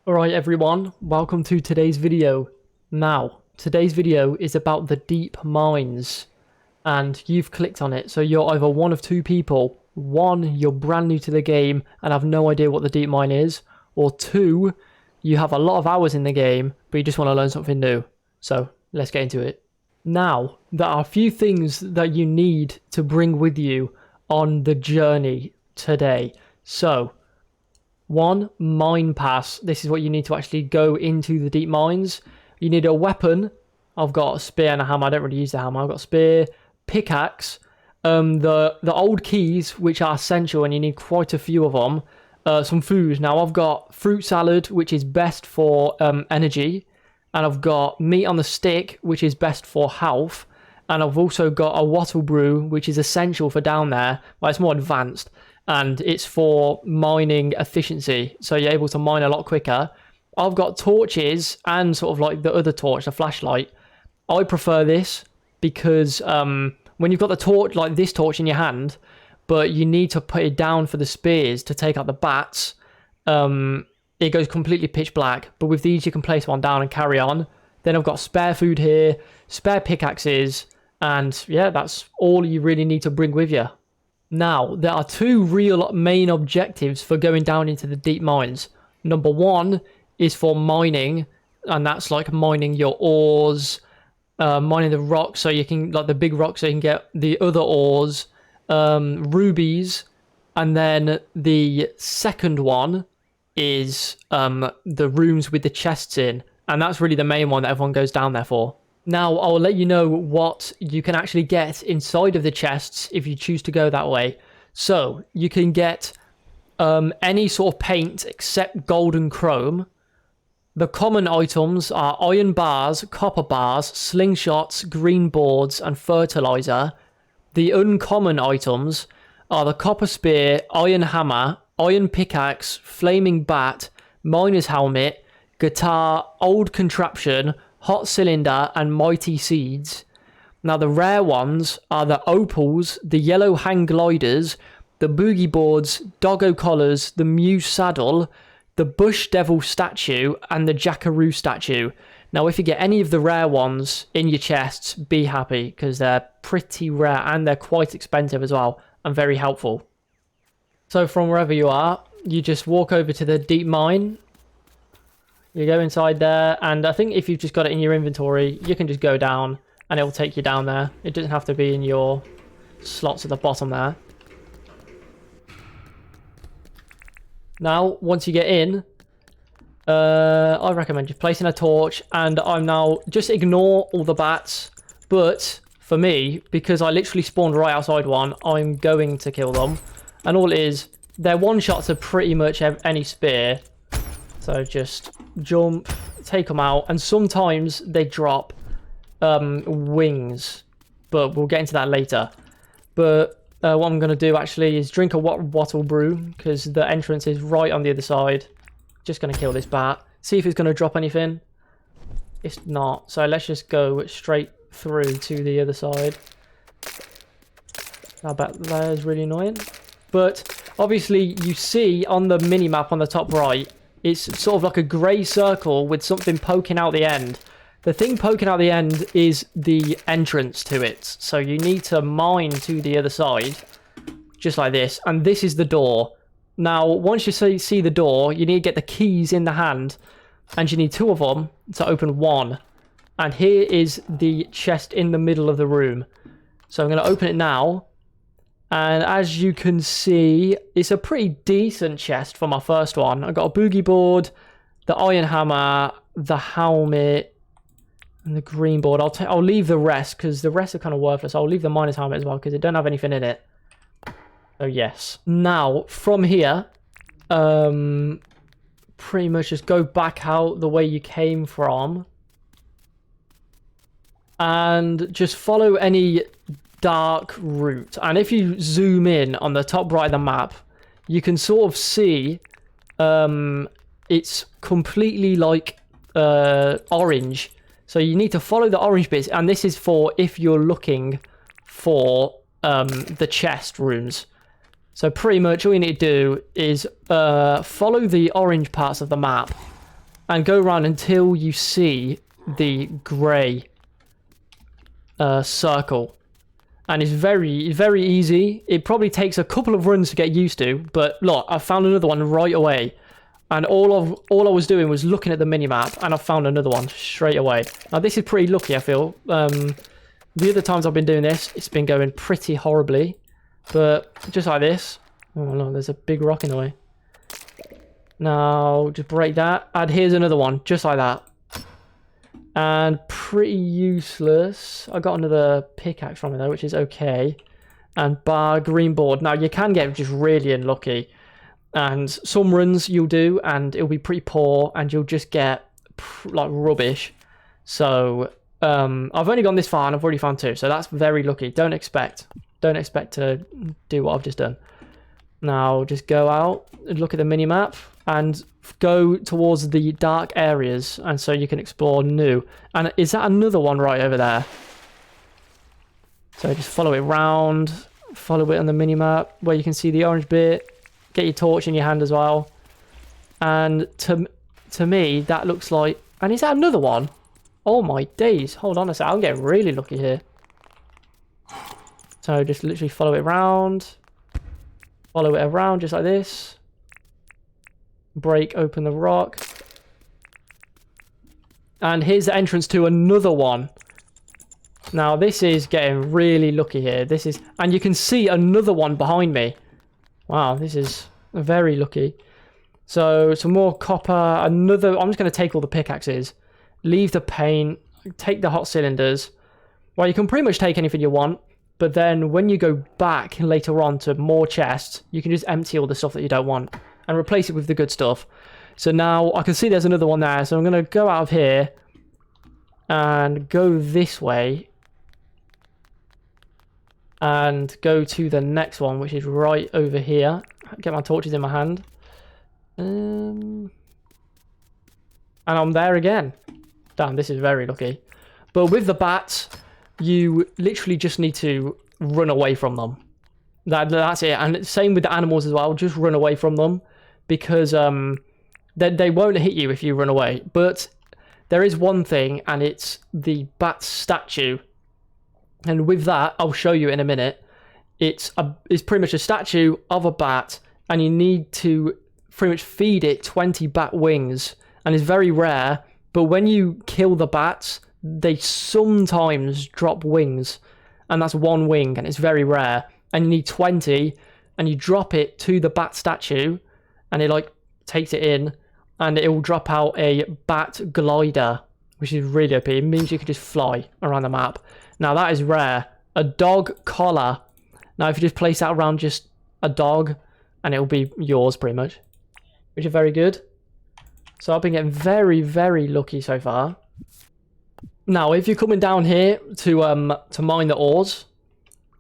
Alright everyone, welcome to today's video. Now, today's video is about the deep mines, and you've clicked on it, so you're either one of two people. One, you're brand new to the game and have no idea what the deep mine is, or two, you have a lot of hours in the game, but you just want to learn something new. So, let's get into it. Now, there are a few things that you need to bring with you on the journey today. So, one, mine pass. This is what you need to actually go into the deep mines. You need a weapon. I've got a spear and a hammer. I don't really use the hammer. I've got a spear, pickaxe, the old keys, which are essential, and you need quite a few of them. Some food. Now, I've got fruit salad, which is best for energy, and I've got meat on the stick, which is best for health, and I've also got a wattle brew, which is essential for down there. Well, it's more advanced. And it's for mining efficiency, so you're able to mine a lot quicker. I've got torches and sort of like the other torch, the flashlight. I prefer this because when you've got the torch, like this torch in your hand, but you need to put it down for the spears to take out the bats, it goes completely pitch black. But with these, you can place one down and carry on. Then I've got spare food here, spare pickaxes, and yeah, that's all you really need to bring with you. Now, there are two real main objectives for going down into the deep mines. Number one is for mining, and that's like mining your ores, mining the rocks so you can, like the big rocks so you can get the other ores, rubies, and then the second one is the rooms with the chests in, and that's really the main one that everyone goes down there for. Now, I'll let you know what you can actually get inside of the chests if you choose to go that way. So, you can get any sort of paint except gold and chrome. The common items are iron bars, copper bars, slingshots, green boards, and fertilizer. The uncommon items are the copper spear, iron hammer, iron pickaxe, flaming bat, miner's helmet, guitar, old contraption, hot cylinder, and mighty seeds. Now, the rare ones are the opals, the yellow hang gliders, the boogie boards, doggo collars, the muse saddle, the bush devil statue, and the jackaroo statue. Now, if you get any of the rare ones in your chests, be happy, because they're pretty rare and they're quite expensive as well, and very helpful. So from wherever you are, you just walk over to the deep mine. You go inside there, and I think if you've just got it in your inventory, you can just go down and it will take you down there. It doesn't have to be in your slots at the bottom there. Now, once you get in, I recommend just placing a torch, and I'm now, just ignore all the bats, but for me, because I literally spawned right outside one, I'm going to kill them. And all it is, they're one-shots to pretty much any spear. So just jump, take them out, and sometimes they drop wings, but we'll get into that later. But what I'm going to do actually is drink a wattle brew, because the entrance is right on the other side. Just going to kill this bat, see if it's going to drop anything. It's not, so let's just go straight through to the other side. I bet that is really annoying. But obviously you see on the mini-map on the top right, it's sort of like a grey circle with something poking out the end. The thing poking out the end is the entrance to it. So you need to mine to the other side, just like this. And this is the door. Now, once you see the door, you need to get the keys in the hand. And you need two of them to open one. And here is the chest in the middle of the room. So I'm going to open it now. And as you can see, it's a pretty decent chest for my first one. I got a boogie board, the iron hammer, the helmet, and the green board. I'll leave the rest, because the rest are kind of worthless. I'll leave the miner's helmet as well, because it don't have anything in it. So yes. Now, from here, pretty much just go back out the way you came from. And just follow any dark route, and if you zoom in on the top right of the map, you can sort of see it's completely like orange, so you need to follow the orange bits, and this is for if you're looking for the chest rooms. So pretty much all you need to do is follow the orange parts of the map and go around until you see the grey circle. And it's very easy. It probably takes a couple of runs to get used to, but look, I found another one right away. And all I was doing was looking at the minimap, and I found another one straight away. Now this is pretty lucky, I feel. The other times I've been doing this, it's been going pretty horribly. But just like this. Oh no, there's a big rock in the way. Now, just break that. And here's another one, just like that. And pretty useless. I got another pickaxe from it though, which is okay. And bar, green board. Now, you can get just really unlucky. And some runs you'll do, and it'll be pretty poor, and you'll just get, like, rubbish. So, I've only gone this far, and I've already found 2. So that's very lucky. Don't expect to do what I've just done. Now, just go out, look at the minimap, and go towards the dark areas, and so you can explore new. And is that another one right over there? So just follow it round, follow it on the minimap, where you can see the orange bit. Get your torch in your hand as well. And to me, that looks like... And is that another one? Oh my days. Hold on a sec. I'm getting really lucky here. So just literally follow it around. Follow it around just like this. Break open the rock. And here's the entrance to another one. Now this is getting really lucky here. This is... And you can see another one behind me. Wow, this is very lucky. So, some more copper, another... I'm just going to take all the pickaxes, leave the paint, take the hot cylinders. Well, you can pretty much take anything you want, but then when you go back later on to more chests, you can just empty all the stuff that you don't want and replace it with the good stuff. So now, I can see there's another one there, so I'm going to go out of here and go this way. And go to the next one, which is right over here. Get my torches in my hand. And I'm there again. Damn, this is very lucky. But with the bats, you literally just need to run away from them. That's it. And same with the animals as well. Just run away from them. Because they won't hit you if you run away. But there is one thing, and it's the bat statue. And with that, I'll show you in a minute. It's pretty much a statue of a bat, and you need to pretty much feed it 20 bat wings. And it's very rare, but when you kill the bats, they sometimes drop wings. And that's one wing, and it's very rare. And you need 20, and you drop it to the bat statue, and it like takes it in, and it will drop out a bat glider, which is really OP. It means you can just fly around the map. Now that is rare. A dog collar. Now if you just place that around just a dog, and it'll be yours pretty much, which is very good. So I've been getting very lucky so far. Now if you're coming down here to mine the ores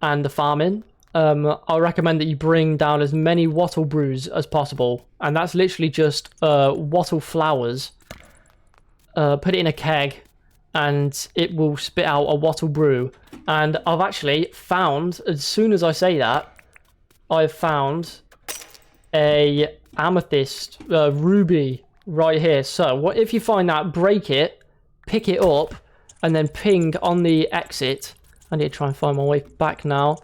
and the farming, I recommend that you bring down as many wattle brews as possible, and that's literally just wattle flowers. Put it in a keg, and it will spit out a wattle brew. And I've actually found, as soon as I say that, I've found a amethyst ruby right here. So what if you find that, break it, pick it up, and then ping on the exit. I need to try and find my way back now.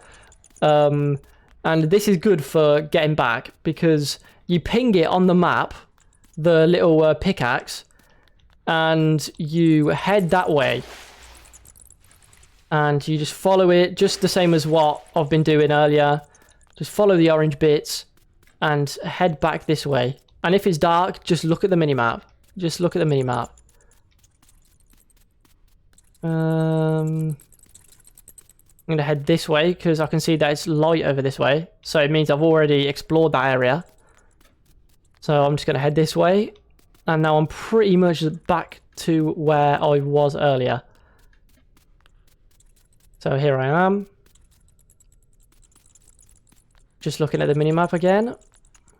And this is good for getting back, because you ping it on the map, the little pickaxe, and you head that way, and you just follow it, just the same as what I've been doing earlier. Just follow the orange bits and head back this way. And if it's dark, just look at the minimap. Just look at the minimap. I'm going to head this way because I can see that it's light over this way. So it means I've already explored that area. So I'm just going to head this way. And now I'm pretty much back to where I was earlier. So here I am. Just looking at the minimap again.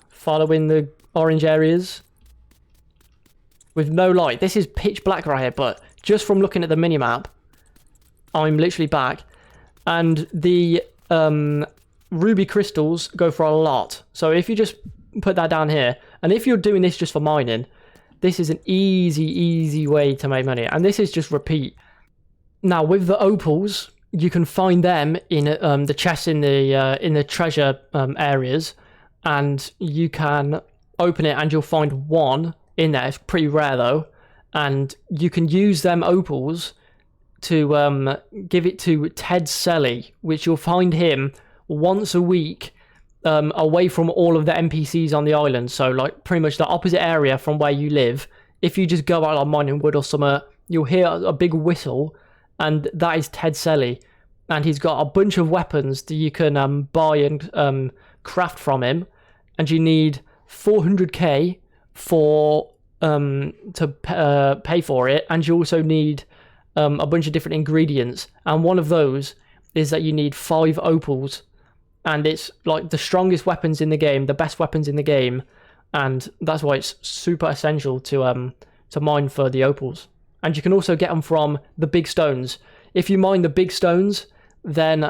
Following the orange areas. With no light. This is pitch black right here, but just from looking at the minimap, I'm literally back. And the ruby crystals go for a lot. So if you just put that down here, and if you're doing this just for mining, This is an easy way to make money. And this is just repeat. Now, with the opals, you can find them in the chests in the treasure areas. And you can open it and you'll find one in there. It's pretty rare, though. And you can use them opals to give it to Ted Selly, which you'll find him once a week away from all of the NPCs on the island. So like pretty much the opposite area from where you live. If you just go out like mining wood or something, you'll hear a big whistle, and that is Ted Selly. And he's got a bunch of weapons that you can buy and craft from him. And you need 400k for to pay for it, and you also need a bunch of different ingredients, and one of those is that you need 5 opals, and it's like the strongest weapons in the game, the best weapons in the game, and that's why it's super essential to mine for the opals. And you can also get them from the big stones. If you mine the big stones, then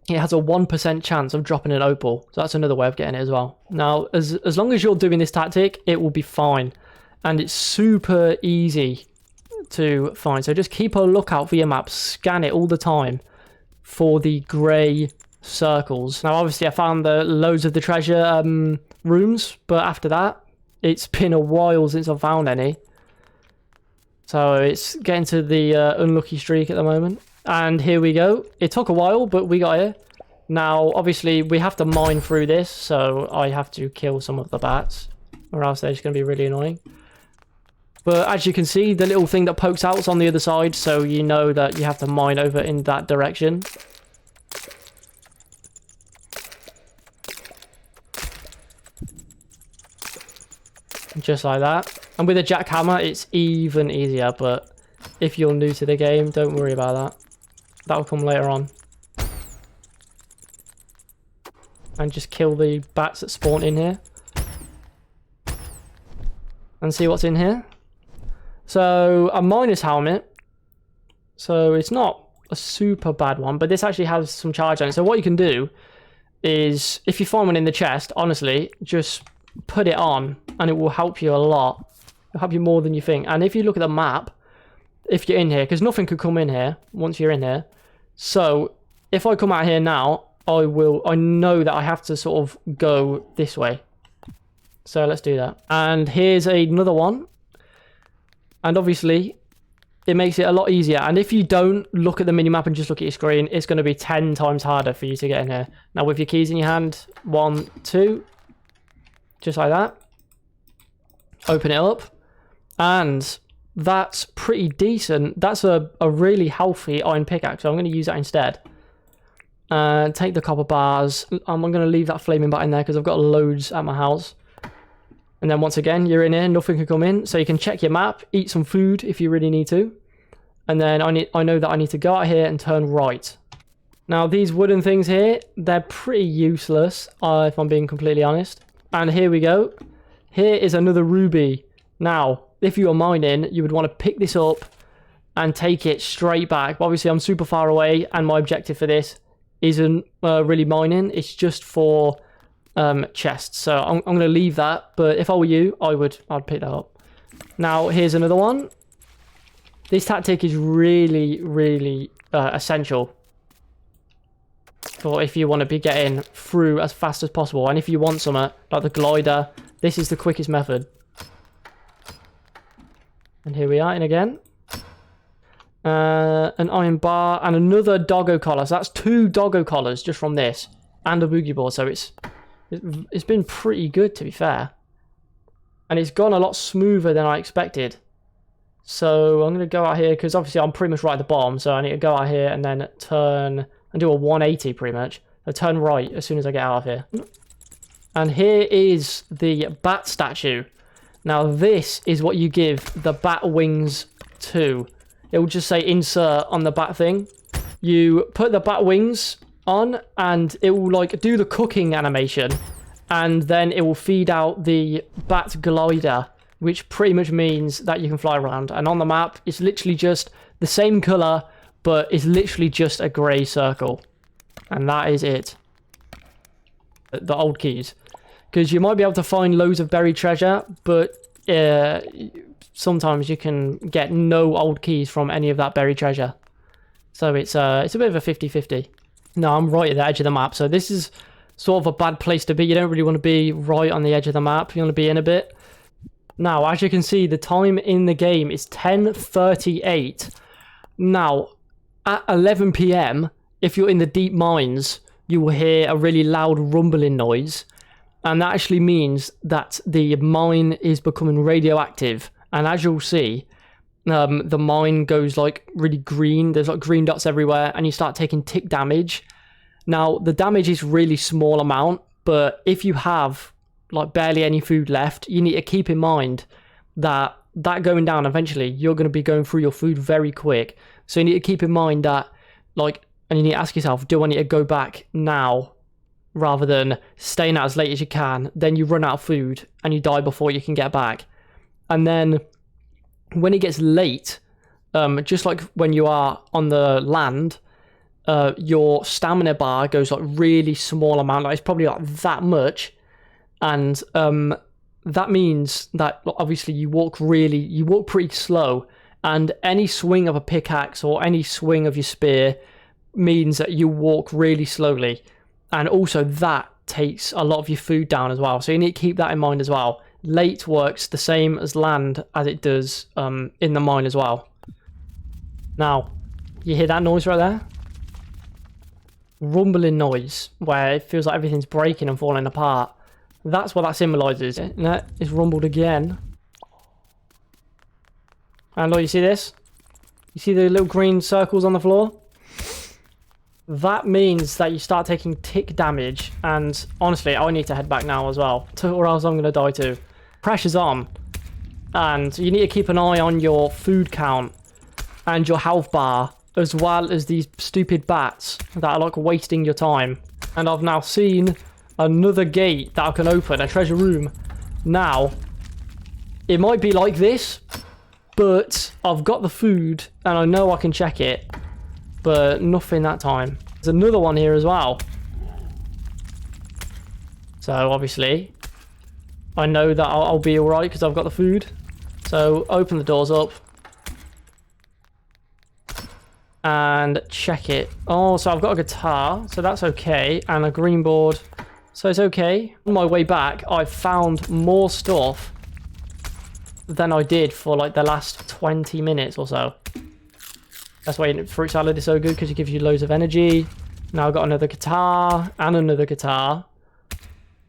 it has a 1% chance of dropping an opal. So that's another way of getting it as well. Now, as long as you're doing this tactic, it will be fine. And it's super easy to find. So just keep a lookout for your map. Scan it all the time for the grey circles. Now, obviously, I found loads of the treasure rooms. But after that, it's been a while since I've found any. So it's getting to the unlucky streak at the moment. And here we go. It took a while, but we got here. Now, obviously, we have to mine through this, so I have to kill some of the bats, or else they're just going to be really annoying. But as you can see, the little thing that pokes out is on the other side, so you know that you have to mine over in that direction. Just like that. And with a jackhammer, it's even easier, but if you're new to the game, don't worry about that. That'll come later on. And just kill the bats that spawn in here. And see what's in here. So, a miner's helmet. So, it's not a super bad one, but this actually has some charge on it. So, what you can do is, if you find one in the chest, honestly, just put it on, and it will help you a lot. It'll help you more than you think. And if you look at the map, if you're in here, because nothing could come in here once you're in here. So, if I come out here now, I know that I have to sort of go this way. So, let's do that. And here's another one. And obviously, it makes it a lot easier. And if you don't look at the minimap and just look at your screen, it's going to be 10 times harder for you to get in here. Now, with your keys in your hand, 1, 2, just like that. Open it up. And that's pretty decent. That's a really healthy iron pickaxe, so I'm going to use that instead. Take the copper bars. I'm going to leave that flaming bat in there because I've got loads at my house. And then once again, you're in here, nothing can come in. So you can check your map, eat some food if you really need to. And then I know that I need to go out here and turn right. Now these wooden things here, they're pretty useless, if I'm being completely honest. And here we go. Here is another ruby. Now, if you are mining, you would want to pick this up and take it straight back. But obviously, I'm super far away, and my objective for this isn't really mining. It's just for chests. So I'm going to leave that. But if I were you, I'd pick that up. Now, here's another one. This tactic is really essential for if you want to be getting through as fast as possible. And if you want something like the glider, this is the quickest method. And here we are in again. An iron bar and another doggo collar. So that's 2 doggo collars just from this. And a boogie board. So it's been pretty good, to be fair. And it's gone a lot smoother than I expected. So I'm going to go out here because obviously I'm pretty much right at the bottom. So I need to go out here and then turn and do a 180 pretty much. I'll turn right as soon as I get out of here. And here is the bat statue. Now this is what you give the bat wings to. It will just say insert on the bat thing. You put the bat wings on and it will like do the cooking animation. And then it will feed out the bat glider, which pretty much means that you can fly around. And on the map, it's literally just the same colour, but it's literally just a grey circle. And that is it. The old keys. Because you might be able to find loads of buried treasure, but sometimes you can get no old keys from any of that buried treasure. So it's a bit of a 50-50. No, I'm right at the edge of the map, so this is sort of a bad place to be. You don't really want to be right on the edge of the map. You want to be in a bit. Now, as you can see, the time in the game is 10:38. Now, at 11 PM, if you're in the deep mines, you will hear a really loud rumbling noise. And that actually means that the mine is becoming radioactive. And as you'll see, the mine goes like really green. There's like green dots everywhere, and you start taking tick damage. Now, the damage is really small amount, but if you have like barely any food left, you need to keep in mind that going down eventually, you're going to be going through your food very quick. So you need to keep in mind that, like, and you need to ask yourself, do I need to go back now rather than staying out as late as you can? Then you run out of food and you die before you can get back. And then when it gets late, just like when you are on the land, your stamina bar goes like really small amount, like it's probably like that much. And that means that obviously you walk pretty slow, and any swing of a pickaxe or any swing of your spear means that you walk really slowly, and also that takes a lot of your food down as well. So you need to keep that in mind as well. Late works the same as land as it does in the mine as well. Now, you hear that noise right there? Rumbling noise, where it feels like everything's breaking and falling apart. That's what that symbolises. It's rumbled again. And look, you see this? You see the little green circles on the floor? That means that you start taking tick damage. And honestly, I need to head back now as well, or else I'm going to die too. Pressure's on. And you need to keep an eye on your food count and your health bar, as well as these stupid bats that are like wasting your time. And I've now seen another gate that I can open, a treasure room. Now, it might be like this, but I've got the food and I know I can check it, but nothing that time. There's another one here as well. So obviously, I know that I'll be alright because I've got the food. So open the doors up and check it. Oh, so I've got a guitar, so that's okay, and a green board, so it's okay. On my way back, I found more stuff than I did for like the last 20 minutes or so. That's why fruit salad is so good, because it gives you loads of energy. Now I've got another guitar and another guitar,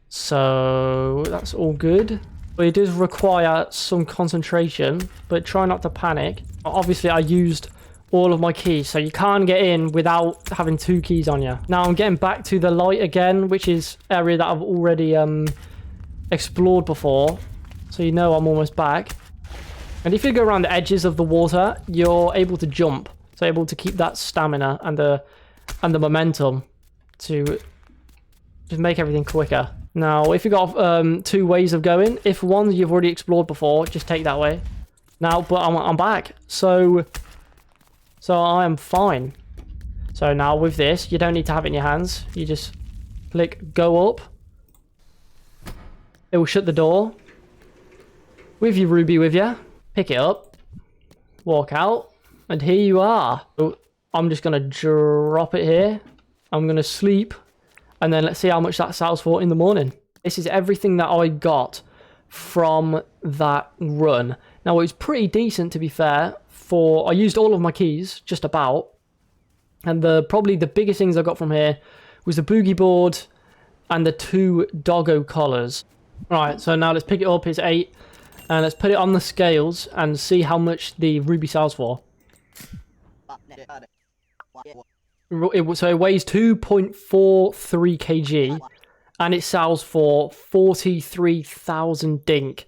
so that's all good. But it does require some concentration, but try not to panic. Obviously, I used all of my keys, so you can't get in without having 2 keys on you. Now I'm getting back to the light again, which is area that I've already explored before, so you know I'm almost back. And if you go around the edges of the water, you're able to jump, so able to keep that stamina and the momentum to just make everything quicker. Now if you got 2 ways of going, if one you've already explored before, just take that way. Now, but I'm back, so I am fine. So now with this, you don't need to have it in your hands. You just click go up. It will shut the door. With your ruby with you. Pick it up. Walk out. And here you are. So I'm just going to drop it here. I'm going to sleep. And then let's see how much that sells for in the morning. This is everything that I got from that run. Now, it was pretty decent, to be fair. I used all of my keys, just about, and probably the biggest things I got from here was the boogie board and the 2 doggo collars. Right, so now let's pick it up. It's 8, and let's put it on the scales and see how much the ruby sells for. So it weighs 2.43 kg, and it sells for 43,000 dink.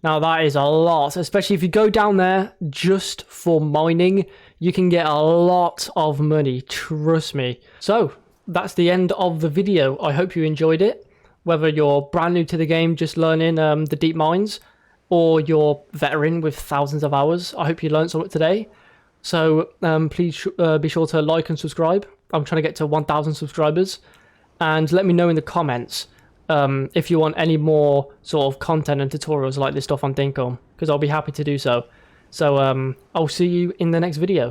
Now that is a lot, especially if you go down there just for mining, you can get a lot of money, trust me. So that's the end of the video. I hope you enjoyed it. Whether you're brand new to the game, just learning the deep mines, or you're veteran with thousands of hours, I hope you learned something today. So please be sure to like and subscribe. I'm trying to get to 1,000 subscribers. And let me know in the comments if you want any more sort of content and tutorials like this stuff on Dinkum, because I'll be happy to do so. So I'll see you in the next video.